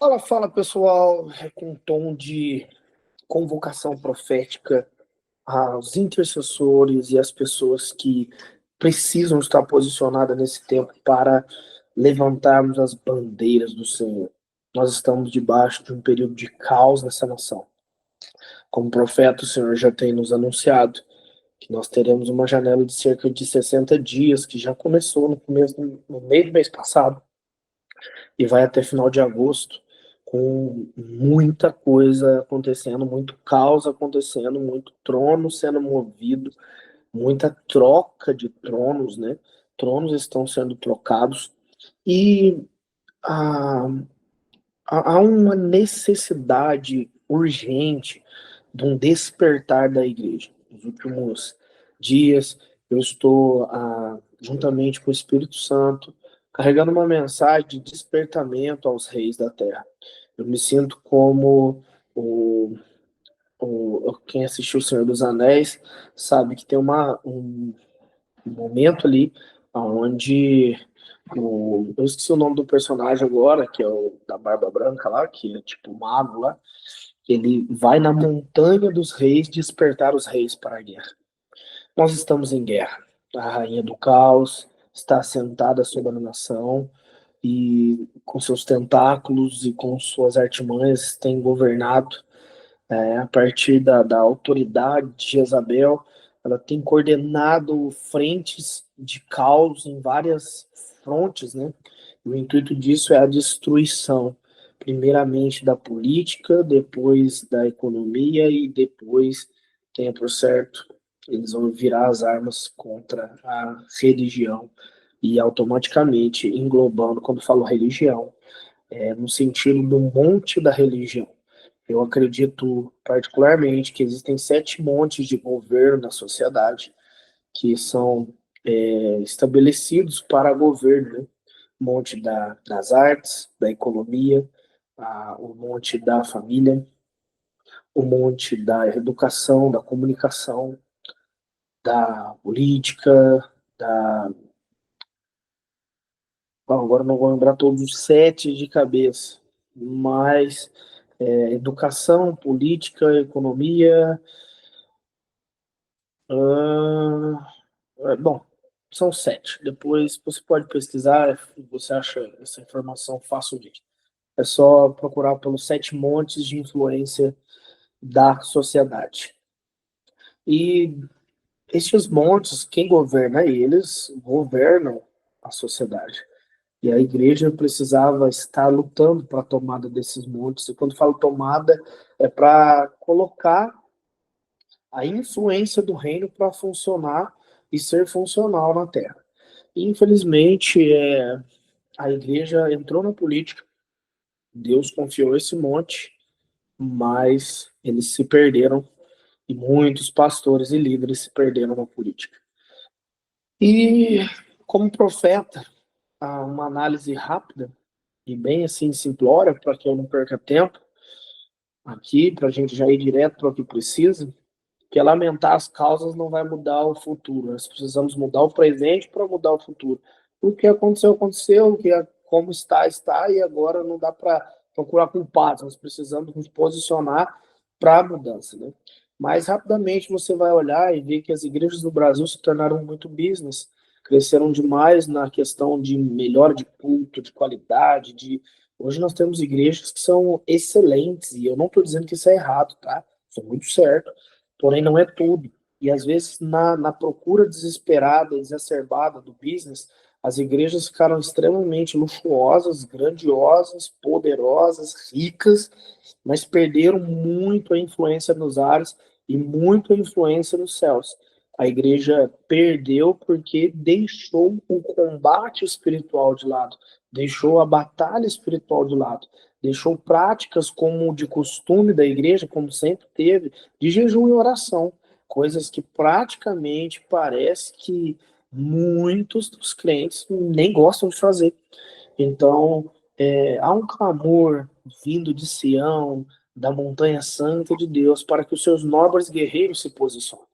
Fala, fala pessoal, é com um tom de convocação profética aos intercessores e às pessoas que precisam estar posicionadas nesse tempo para levantarmos as bandeiras do Senhor. Nós estamos debaixo de um período de caos nessa nação. Como profeta, o Senhor já tem nos anunciado que nós teremos uma janela de cerca de 60 dias, que já começou no meio do mês passado, e vai até final de agosto, com muita coisa acontecendo, muito caos acontecendo, muito trono sendo movido, muita troca de tronos, né? Tronos estão sendo trocados e há, há uma necessidade urgente de um despertar da igreja. Nos últimos dias, eu estou, juntamente com o Espírito Santo, carregando uma mensagem de despertamento aos reis da terra. Eu me sinto como quem assistiu O Senhor dos Anéis sabe que tem um momento ali onde eu esqueci o nome do personagem agora, que é o da Barba Branca lá, que é tipo o mago lá. Ele vai na montanha dos reis despertar os reis para a guerra. Nós estamos em guerra. A rainha do caos está sentada sobre a nação e com seus tentáculos e com suas artimanhas tem governado, a partir da autoridade de Jezabel. Ela tem coordenado frentes de caos em várias frontes, né? E o intuito disso é a destruição, primeiramente da política, depois da economia e depois, tenha por certo, eles vão virar as armas contra a religião e automaticamente englobando, quando falo religião, no sentido do monte da religião. Eu acredito particularmente que existem 7 montes de governo na sociedade que são estabelecidos para governo, né? O monte das artes, da economia, o monte da família, o monte da educação, da comunicação, da política, da... Bom, agora não vou lembrar todos os 7 de cabeça, mas educação, política, economia. Bom, são 7. Depois você pode pesquisar, você acha essa informação facilmente. É só procurar pelos 7 montes de influência da sociedade. E estes montes, quem governa eles, governam a sociedade. E a igreja precisava estar lutando para a tomada desses montes. E quando falo tomada, é para colocar a influência do reino para funcionar e ser funcional na terra. E, infelizmente, a igreja entrou na política, Deus confiou esse monte, mas eles se perderam e muitos pastores e líderes se perderam na política. E, como profeta, uma análise rápida e bem assim simplória, para que eu não perca tempo aqui, para a gente já ir direto para o que precisa, que é lamentar as causas não vai mudar o futuro. Nós precisamos mudar o presente para mudar o futuro. O que aconteceu, aconteceu. O que como está, está. E agora não dá para procurar culpados. Nós precisamos nos posicionar para a mudança, né? Mas rapidamente você vai olhar e ver que as igrejas do Brasil se tornaram muito business. Cresceram demais na questão de melhora de culto, de qualidade, de... Hoje nós temos igrejas que são excelentes, e eu não estou dizendo que isso é errado, tá? Isso é muito certo, porém não é tudo. E às vezes, na procura desesperada, exacerbada do business, as igrejas ficaram extremamente luxuosas, grandiosas, poderosas, ricas, mas perderam muito a influência nos ares e muito a influência nos céus. A igreja perdeu porque deixou o combate espiritual de lado, deixou a batalha espiritual de lado, deixou práticas como de costume da igreja, como sempre teve, de jejum e oração, coisas que praticamente parece que muitos dos crentes nem gostam de fazer. Então, há um clamor vindo de Sião, da montanha santa de Deus, para que os seus nobres guerreiros se posicionem.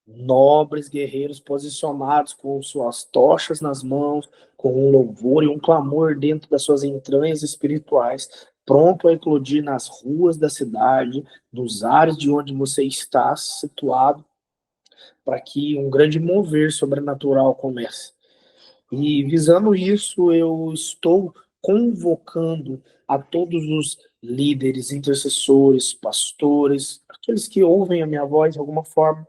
Nobres guerreiros posicionados com suas tochas nas mãos, com um louvor e um clamor dentro das suas entranhas espirituais, pronto a eclodir nas ruas da cidade, nos ares de onde você está situado, para que um grande mover sobrenatural comece. E visando isso, eu estou convocando a todos os líderes, intercessores, pastores, aqueles que ouvem a minha voz de alguma forma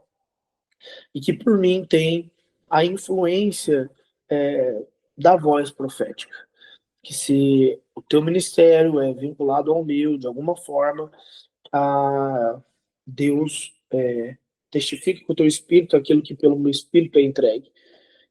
e que por mim têm a influência é, da voz profética. Que se o teu ministério é vinculado ao meu, de alguma forma, a Deus testifique com o teu espírito aquilo que pelo meu espírito é entregue.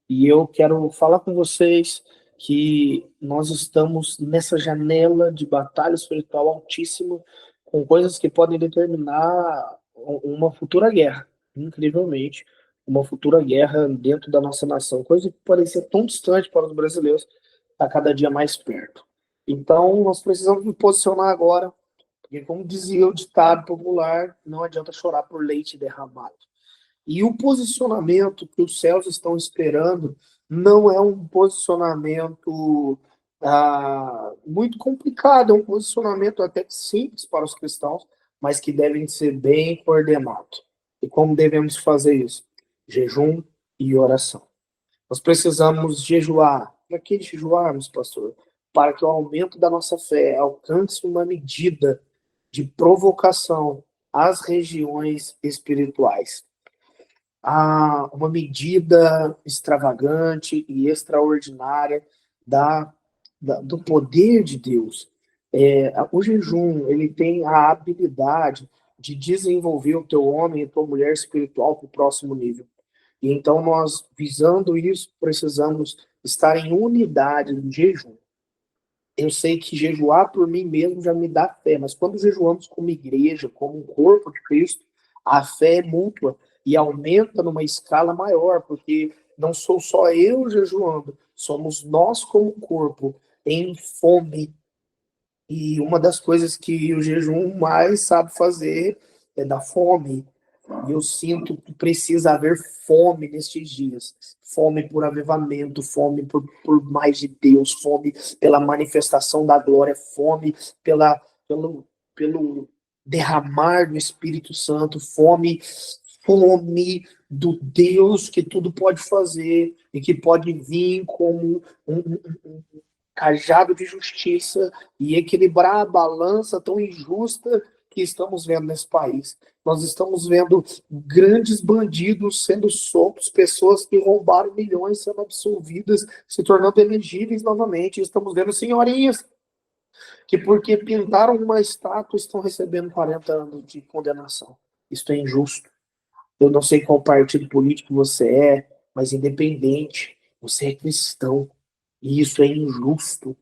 E eu quero falar com vocês que nós estamos nessa janela de batalha espiritual altíssima, com coisas que podem determinar uma futura guerra, incrivelmente, uma futura guerra dentro da nossa nação, coisa que pode ser tão distante para os brasileiros, está cada dia mais perto. Então, nós precisamos nos posicionar agora, porque, como dizia o ditado popular, não adianta chorar por leite derramado. E o posicionamento que os céus estão esperando não é um posicionamento muito complicado, é um posicionamento até simples para os cristãos, mas que devem ser bem coordenados. E como devemos fazer isso? Jejum e oração. Nós precisamos jejuar. Para que jejuarmos, pastor? Para que o aumento da nossa fé alcance uma medida de provocação às regiões espirituais, a uma medida extravagante e extraordinária do poder de Deus. O jejum, ele tem a habilidade de desenvolver o teu homem e a tua mulher espiritual para o próximo nível. E então nós, visando isso, precisamos estar em unidade no jejum. Eu sei que jejuar por mim mesmo já me dá fé, mas quando jejuamos como igreja, como um corpo de Cristo, a fé é mútua e aumenta numa escala maior, porque não sou só eu jejuando, somos nós como corpo em fome. E uma das coisas que o jejum mais sabe fazer é dar fome. E eu sinto que precisa haver fome nestes dias. Fome por avivamento, fome por mais de Deus, fome pela manifestação da glória, fome pelo derramar do Espírito Santo, fome do Deus que tudo pode fazer e que pode vir como um cajado de justiça e equilibrar a balança tão injusta que estamos vendo nesse país. Nós estamos vendo grandes bandidos sendo soltos, pessoas que roubaram milhões sendo absolvidas, se tornando elegíveis novamente. Estamos vendo senhorinhas que, porque pintaram uma estátua, estão recebendo 40 anos de condenação. Isso é injusto. Eu não sei qual partido político você é, mas independente, você é cristão. E isso é injusto.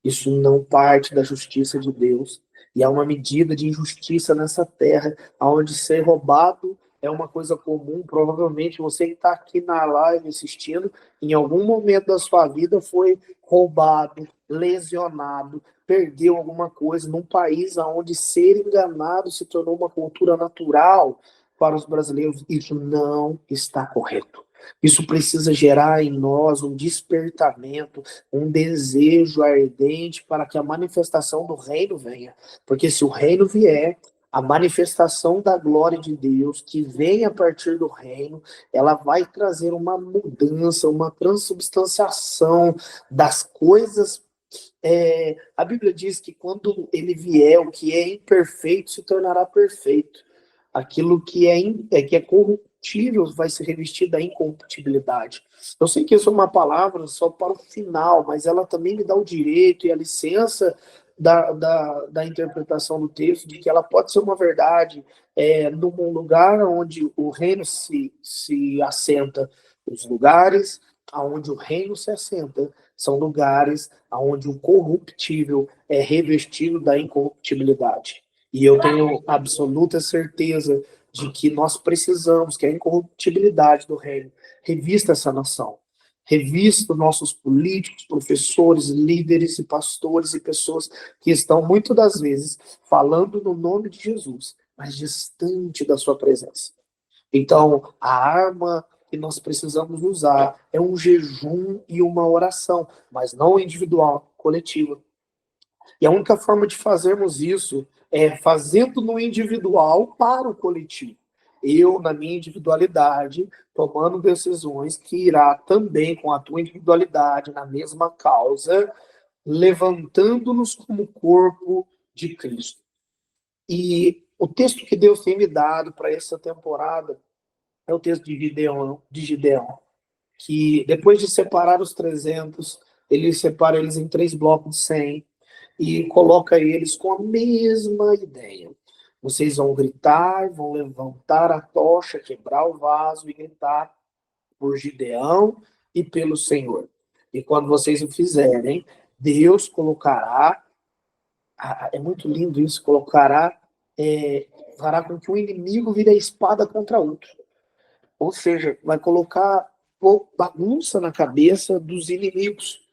Isso não parte da justiça de Deus. E há uma medida de injustiça nessa terra, onde ser roubado é uma coisa comum. Provavelmente você que está aqui na live assistindo, em algum momento da sua vida foi roubado, lesionado, perdeu alguma coisa num país onde ser enganado se tornou uma cultura natural para os brasileiros. Isso não está correto. Isso precisa gerar em nós um despertamento, um desejo ardente para que a manifestação do reino venha. Porque se o reino vier, a manifestação da glória de Deus, que vem a partir do reino, ela vai trazer uma mudança, uma transubstanciação das coisas. A Bíblia diz que quando ele vier, o que é imperfeito se tornará perfeito. Aquilo que é corruptível vai ser revestido da incorruptibilidade. Eu sei que isso é uma palavra só para o final, mas ela também me dá o direito e a licença da interpretação do texto, de que ela pode ser uma verdade num lugar onde o reino se assenta. Os lugares onde o reino se assenta são lugares onde o corruptível é revestido da incorruptibilidade. E eu tenho absoluta certeza de que nós precisamos que a incorruptibilidade do reino revista essa nação. Revista nossos políticos, professores, líderes e pastores e pessoas que estão, muitas das vezes, falando no nome de Jesus, mas distante da sua presença. Então, a arma que nós precisamos usar é um jejum e uma oração, mas não individual, coletiva. E a única forma de fazermos isso é fazendo no individual para o coletivo. Eu, na minha individualidade, tomando decisões que irá também com a tua individualidade, na mesma causa, levantando-nos como corpo de Cristo. E o texto que Deus tem me dado para essa temporada é o texto de Gideão, que depois de separar os 300, ele separa eles em 3 blocos de 100 e coloca eles com a mesma ideia. Vocês vão gritar, vão levantar a tocha, quebrar o vaso e gritar por Gideão e pelo Senhor. E quando vocês o fizerem, Deus colocará, é muito lindo isso, fará com que o inimigo vire a espada contra outro. Ou seja, vai colocar bagunça na cabeça dos inimigos.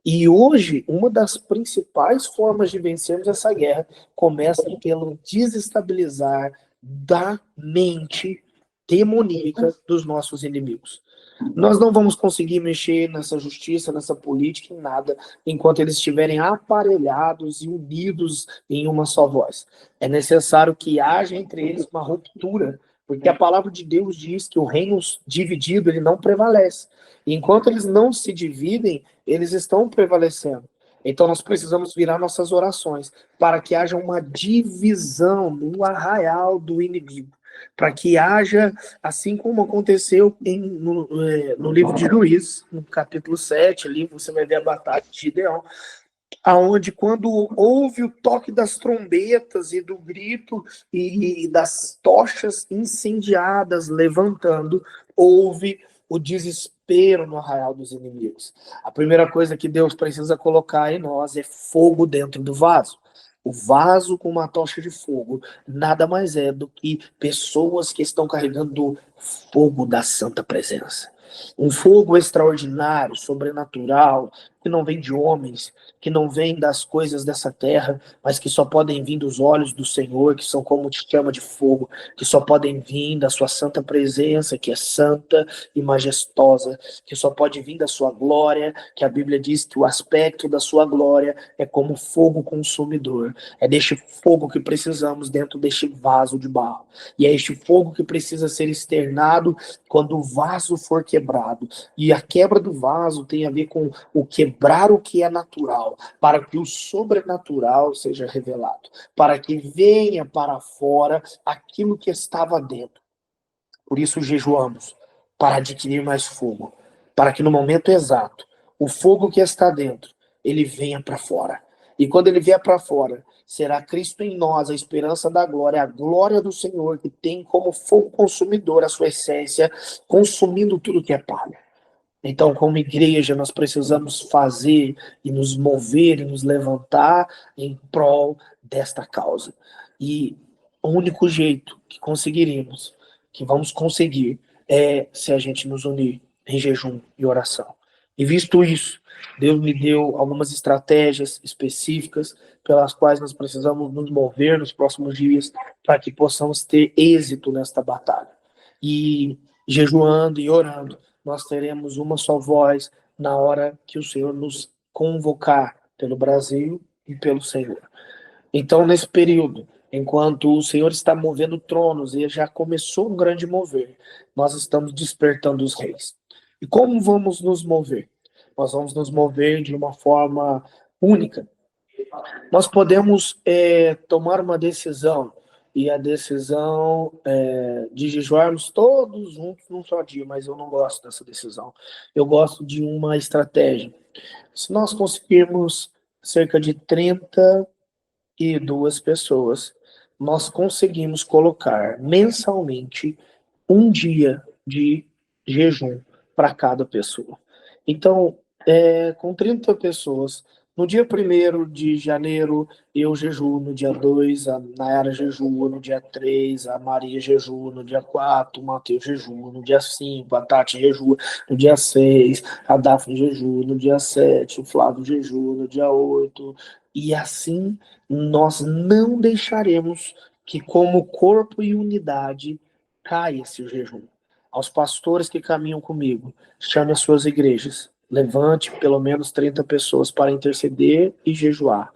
E hoje, uma das principais formas de vencermos essa guerra começa pelo desestabilizar da mente demoníaca dos nossos inimigos. Nós não vamos conseguir mexer nessa justiça, nessa política, em nada, enquanto eles estiverem aparelhados e unidos em uma só voz. É necessário que haja entre eles uma ruptura, porque a palavra de Deus diz que o reino dividido ele não prevalece. E enquanto eles não se dividem, eles estão prevalecendo. Então nós precisamos virar nossas orações para que haja uma divisão no arraial do inimigo, para que haja, assim como aconteceu no livro de Juízes, no capítulo 7, ali você vai ver a batalha de Gideão, aonde quando houve o toque das trombetas e do grito e das tochas incendiadas levantando, houve o desespero no arraial dos inimigos. A primeira coisa que Deus precisa colocar em nós é fogo dentro do vaso. O vaso com uma tocha de fogo nada mais é do que pessoas que estão carregando fogo da santa presença. Um fogo extraordinário, sobrenatural, que não vem de homens, que não vem das coisas dessa terra, mas que só podem vir dos olhos do Senhor, que são como te chama de fogo, que só podem vir da sua santa presença, que é santa e majestosa, que só pode vir da sua glória, que a Bíblia diz que o aspecto da sua glória é como fogo consumidor. É deste fogo que precisamos dentro deste vaso de barro. E é este fogo que precisa ser externado quando o vaso for quebrado. E a quebra do vaso tem a ver com o quebrar o que é natural, para que o sobrenatural seja revelado, para que venha para fora aquilo que estava dentro. Por isso jejuamos, para adquirir mais fogo, para que no momento exato, o fogo que está dentro, ele venha para fora. E quando ele vier para fora, será Cristo em nós, a esperança da glória, a glória do Senhor, que tem como fogo consumidor a sua essência, consumindo tudo que é palha. Então, como igreja, nós precisamos fazer e nos mover e nos levantar em prol desta causa. E o único jeito que conseguiremos, que vamos conseguir, é se a gente nos unir em jejum e oração. E visto isso, Deus me deu algumas estratégias específicas pelas quais nós precisamos nos mover nos próximos dias para que possamos ter êxito nesta batalha. E jejuando e orando, nós teremos uma só voz na hora que o Senhor nos convocar pelo Brasil e pelo Senhor. Então, nesse período, enquanto o Senhor está movendo tronos e já começou um grande mover, nós estamos despertando os reis. E como vamos nos mover? Nós vamos nos mover de uma forma única. Nós podemos tomar uma decisão, e a decisão de jejuarmos todos juntos num só dia, mas eu não gosto dessa decisão. Eu gosto de uma estratégia. Se nós conseguirmos cerca de 32 pessoas, nós conseguimos colocar mensalmente um dia de jejum para cada pessoa. Então, com 30 pessoas, no dia 1º de janeiro, eu jejuo, no dia 2, a Nayara jejua, no dia 3, a Maria jejua, no dia 4, o Matheus jejua, no dia 5, a Tati jejua, no dia 6, a Daphne jejua, no dia 7, o Flávio jejua, no dia 8, e assim nós não deixaremos que, como corpo e unidade, caia esse jejum. Aos pastores que caminham comigo, chame as suas igrejas, levante pelo menos 30 pessoas para interceder e jejuar.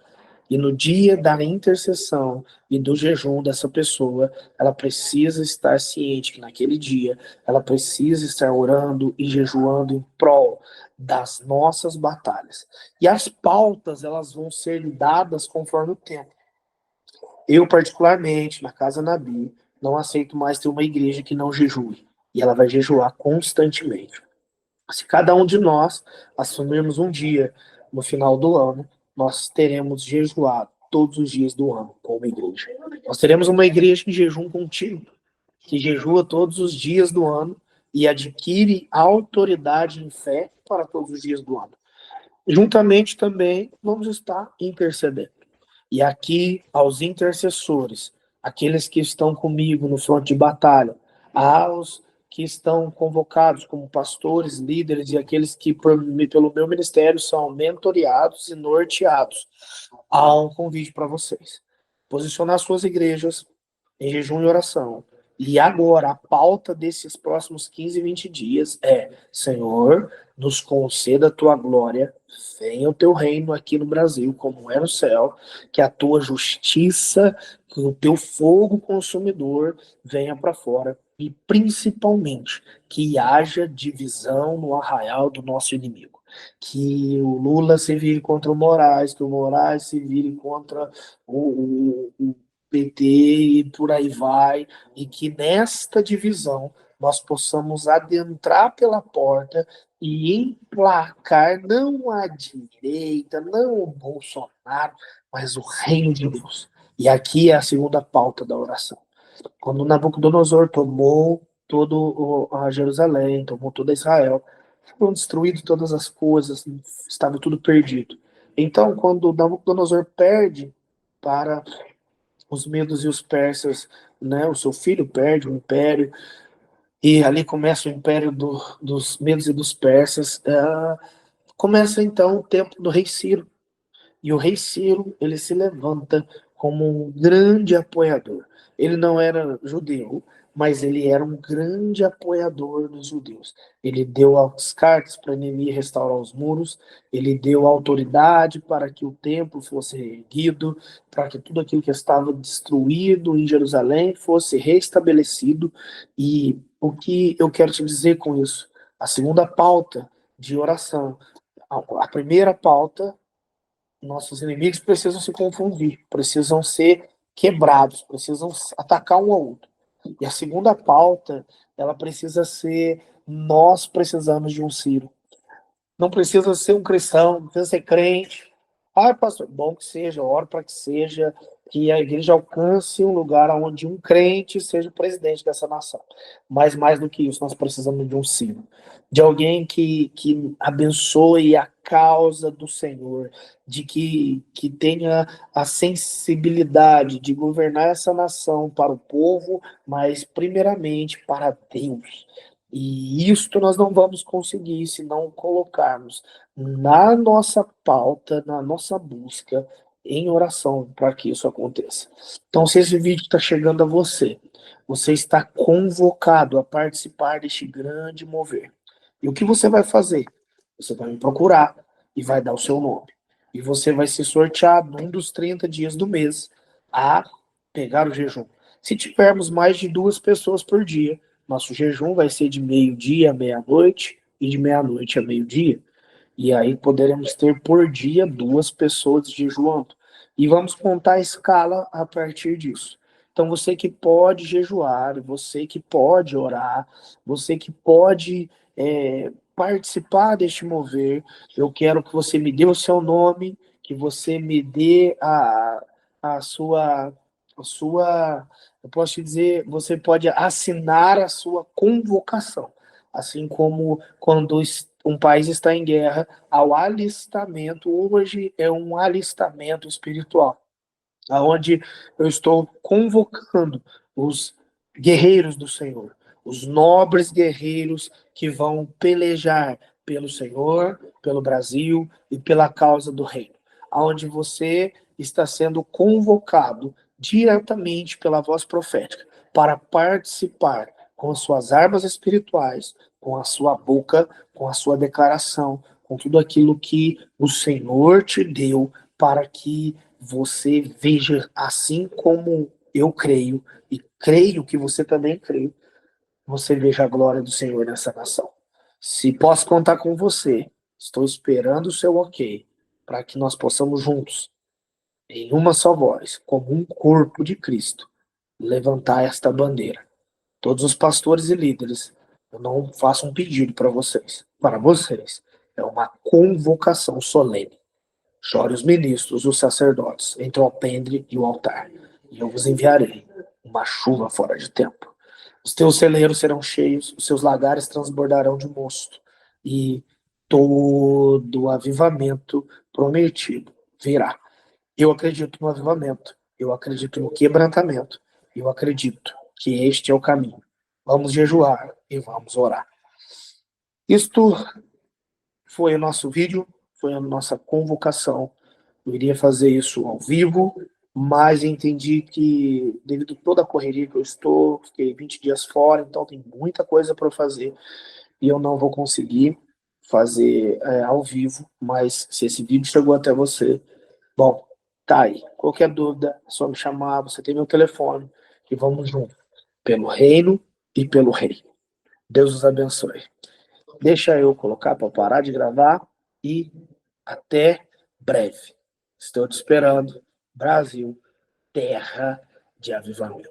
E no dia da intercessão e do jejum dessa pessoa, ela precisa estar ciente que naquele dia ela precisa estar orando e jejuando em prol das nossas batalhas. E as pautas, elas vão ser dadas conforme o tempo. Eu, particularmente, na Casa Nabi, não aceito mais ter uma igreja que não jejue. E ela vai jejuar constantemente. Se cada um de nós assumirmos um dia no final do ano, nós teremos jejuado todos os dias do ano como igreja. Nós teremos uma igreja em jejum contínuo, que jejua todos os dias do ano e adquire autoridade em fé para todos os dias do ano. Juntamente também vamos estar intercedendo. E aqui, aos intercessores, aqueles que estão comigo no fronte de batalha, aos que estão convocados como pastores, líderes e aqueles que, pelo meu ministério, são mentoreados e norteados, há um convite para vocês. Posicionar suas igrejas em jejum e oração. E agora, a pauta desses próximos 15, 20 dias é: Senhor, nos conceda a tua glória, venha o teu reino aqui no Brasil, como é no céu, que a tua justiça, que o teu fogo consumidor venha para fora, e principalmente que haja divisão no arraial do nosso inimigo. Que o Lula se vire contra o Moraes, que o Moraes se vire contra o PT e por aí vai, e que nesta divisão nós possamos adentrar pela porta e emplacar não a direita, não o Bolsonaro, mas o reino de Deus. E aqui é a segunda pauta da oração. Quando Nabucodonosor tomou todo a Jerusalém, tomou toda Israel, foram destruídas todas as coisas, estava tudo perdido. Então, quando Nabucodonosor perde para os medos e os persas, né, o seu filho perde o império, e ali começa o império dos medos e dos persas, começa então o tempo do rei Ciro. E o rei Ciro, ele se levanta como um grande apoiador. Ele não era judeu, mas ele era um grande apoiador dos judeus. Ele deu as cartas para Neemias restaurar os muros, ele deu autoridade para que o templo fosse reerguido, para que tudo aquilo que estava destruído em Jerusalém fosse restabelecido. E o que eu quero te dizer com isso? A segunda pauta de oração. A primeira pauta, nossos inimigos precisam se confundir, precisam ser quebrados, precisam atacar um ao outro. E a segunda pauta, ela precisa ser: nós precisamos de um Ciro. Não precisa ser um cristão, não precisa ser crente. Ah, pastor, bom que seja, oro para que seja, que a igreja alcance um lugar onde um crente seja o presidente dessa nação. Mas mais do que isso, nós precisamos de um Ciro, de alguém que abençoe a causa do Senhor, de que tenha a sensibilidade de governar essa nação para o povo, mas primeiramente para Deus. E isto nós não vamos conseguir se não colocarmos na nossa pauta, na nossa busca em oração para que isso aconteça. Então, se esse vídeo está chegando a você, você está convocado a participar deste grande mover. E o que você vai fazer? Você vai me procurar e vai dar o seu nome. E você vai ser sorteado num dos 30 dias do mês a pegar o jejum. Se tivermos mais de 2 pessoas por dia, nosso jejum vai ser de meio-dia à meia-noite e de meia-noite a meio-dia. E aí poderemos ter por dia 2 pessoas jejuando. E vamos contar a escala a partir disso. Então você que pode jejuar, você que pode orar, você que pode participar deste mover, eu quero que você me dê o seu nome, que você me dê a sua, eu posso te dizer, você pode assinar a sua convocação. Assim como quando um país está em guerra, ao alistamento, hoje é um alistamento espiritual, aonde eu estou convocando os guerreiros do Senhor, os nobres guerreiros que vão pelejar pelo Senhor, pelo Brasil e pela causa do reino, aonde você está sendo convocado diretamente pela voz profética para participar com as suas armas espirituais, com a sua boca, com a sua declaração, com tudo aquilo que o Senhor te deu para que você veja, assim como eu creio, e creio que você também crê, você veja a glória do Senhor nessa nação. Se posso contar com você, estou esperando o seu ok, para que nós possamos juntos, em uma só voz, como um corpo de Cristo, levantar esta bandeira. Todos os pastores e líderes, eu não faço um pedido para vocês. Para vocês, é uma convocação solene. Chore os ministros, os sacerdotes, entre o alpendre e o altar, e eu vos enviarei uma chuva fora de tempo. Os teus celeiros serão cheios, os seus lagares transbordarão de mosto, e todo o avivamento prometido virá. Eu acredito no avivamento, eu acredito no quebrantamento, eu acredito que este é o caminho. Vamos jejuar e vamos orar. Isto foi o nosso vídeo, foi a nossa convocação. Eu iria fazer isso ao vivo, mas entendi que, devido a toda a correria que eu estou, fiquei 20 dias fora, então tem muita coisa para fazer e eu não vou conseguir fazer ao vivo. Mas se esse vídeo chegou até você, bom, tá aí. Qualquer dúvida, é só me chamar, você tem meu telefone e vamos junto, pelo reino e pelo rei. Deus os abençoe. Deixa eu colocar para parar de gravar e até breve. Estou te esperando. Brasil, terra de avivamento.